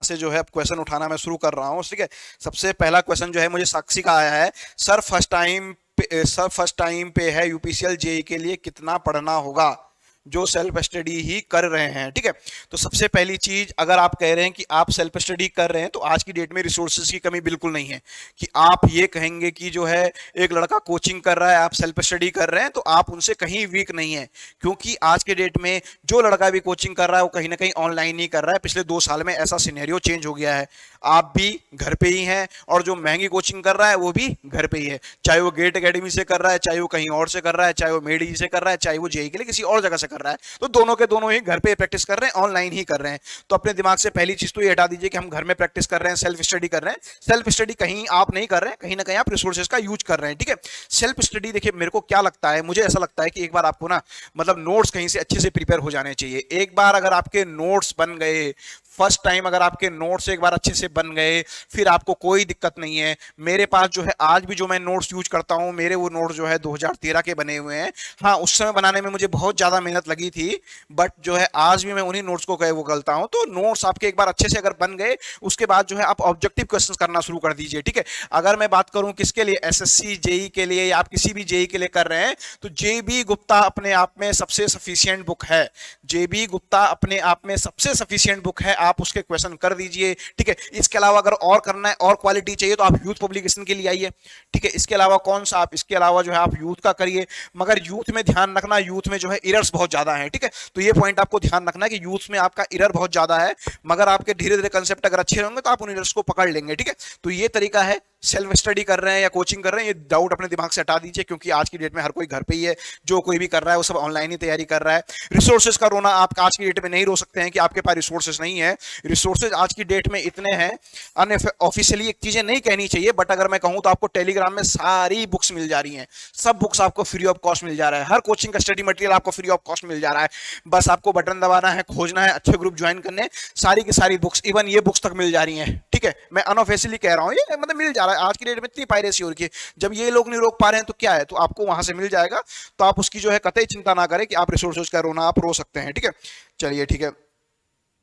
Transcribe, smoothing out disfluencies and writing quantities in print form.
से जो है क्वेश्चन उठाना मैं शुरू कर रहा हूँ, ठीक है। सबसे पहला क्वेश्चन जो है मुझे साक्षी का आया है, सर फर्स्ट टाइम पे है यूपीसीएल जेई के लिए कितना पढ़ना होगा जो सेल्फ स्टडी ही कर रहे हैं, ठीक है। तो सबसे पहली चीज, अगर आप कह रहे हैं कि आप सेल्फ स्टडी कर रहे हैं तो आज की डेट में रिसोर्सेज की कमी बिल्कुल नहीं है कि आप ये कहेंगे कि जो है एक लड़का कोचिंग कर रहा है, आप सेल्फ स्टडी कर रहे हैं तो आप उनसे कहीं वीक नहीं है, क्योंकि आज के डेट में जो लड़का भी कोचिंग कर रहा है वो कहीं ना कहीं ऑनलाइन ही कर रहा है। पिछले 2 साल में ऐसा सिनेरियो चेंज हो गया है, आप भी घर पे ही हैं और जो महंगी कोचिंग कर रहा है वो भी घर पे ही है, चाहे वो गेट एकेडमी से कर रहा है, चाहे वो कहीं और से कर रहा है, चाहे वो मेडी से कर रहा है, चाहे वो जेई के लिए किसी और जगह से कर रहा है, तो दोनों के दोनों ही घर पे प्रैक्टिस कर रहे हैं, ऑनलाइन ही कर रहे हैं। तो अपने दिमाग से पहली चीज तो ये हटा दीजिए कि हम घर में प्रैक्टिस कर रहे हैं, सेल्फ स्टडी कर रहे हैं। सेल्फ स्टडी कहीं आप नहीं कर रहे हैं, कहीं ना कहीं आप रिसोर्सेज का यूज कर रहे हैं, ठीक है। सेल्फ स्टडी देखिए, मेरे को क्या लगता है, मुझे ऐसा लगता है कि एक बार आपको ना मतलब नोट्स कहीं से अच्छे से प्रिपेयर हो जाने चाहिए। एक बार अगर आपके नोट्स बन गए, फर्स्ट टाइम अगर आपके नोट्स एक बार अच्छे से बन गए, फिर आपको कोई दिक्कत नहीं है। मेरे पास जो है आज भी जो मैं नोट्स यूज करता हूं, मेरे वो नोट्स जो है 2013 के बने हुए हैं। हाँ, उस समय बनाने में मुझे बहुत ज्यादा मेहनत लगी थी, बट जो है आज भी मैं उन्हीं नोट्स को वो करता हूं। तो नोट्स आपके एक बार अच्छे से अगर बन गए, उसके बाद जो है आप ऑब्जेक्टिव क्वेश्चन करना शुरू कर दीजिए, ठीक है। अगर मैं बात करूं किसके लिए, एसएससी जेई के लिए या आप किसी भी जेई के लिए कर रहे हैं, तो जेबी गुप्ता अपने आप में सबसे सफिशिएंट बुक है। जेबी गुप्ता अपने आप में सबसे सफिशिएंट बुक है, आप उसके क्वेश्चन कर दीजिए, ठीक है। इसके अलावा अगर और करना है और क्वालिटी चाहिए तो आप यूथ पब्लिकेशन के लिए आइए, ठीक है। इसके अलावा कौन सा, आप इसके अलावा जो है आप यूथ का करिए, मगर यूथ में ध्यान रखना, यूथ में जो है एरर्स बहुत ज्यादा है, ठीक है। तो ये पॉइंट आपको ध्यान रखना है कि यूथ में आपका एरर बहुत ज्यादा है, मगर आपके धीरे धीरे कंसेप्ट अगर अच्छे होंगे तो आप उन एरर्स को पकड़ लेंगे, ठीक है। तो ये तरीका है, सेल्फ स्टडी कर रहे हैं या कोचिंग कर रहे हैं, ये डाउट अपने दिमाग से हटा दीजिए, क्योंकि आज की डेट में हर कोई घर पे ही है, जो कोई भी कर रहा है वो सब ऑनलाइन ही तैयारी कर रहा है। रिसोर्सेज का रोना आप आज की डेट में नहीं रो सकते हैं कि आपके पास रिसोर्सेज नहीं है। रिसोर्सेज आज की डेट में इतने हैं, अनऑफिशियली एक चीजें नहीं कहनी चाहिए, बट अगर मैं कहूं तो आपको टेलीग्राम में सारी बुक्स मिल जा रही हैं, सब बुक्स आपको फ्री ऑफ कॉस्ट मिल जा रहा है, हर कोचिंग का स्टडी मटेरियल आपको फ्री ऑफ कॉस्ट मिल जा रहा है। बस आपको बटन दबाना है, खोजना है, अच्छे ग्रुप ज्वाइन करने, सारी की सारी बुक्स, इवन ये बुक्स तक मिल जा रही हैं, ठीक है। मैं अनऑफिशियली कह रहा हूं, ये मतलब मिल जा रहा है। आज की डेट में इतनी पायरेसी हो रही है, जब ये लोग नहीं रोक पा रहे हैं तो क्या है, तो आपको वहां से मिल जाएगा। तो आप उसकी जो है कतई चिंता ना करें कि आप रिसोर्सेज का रोना आप रो सकते हैं, ठीक है। चलिए, ठीक है।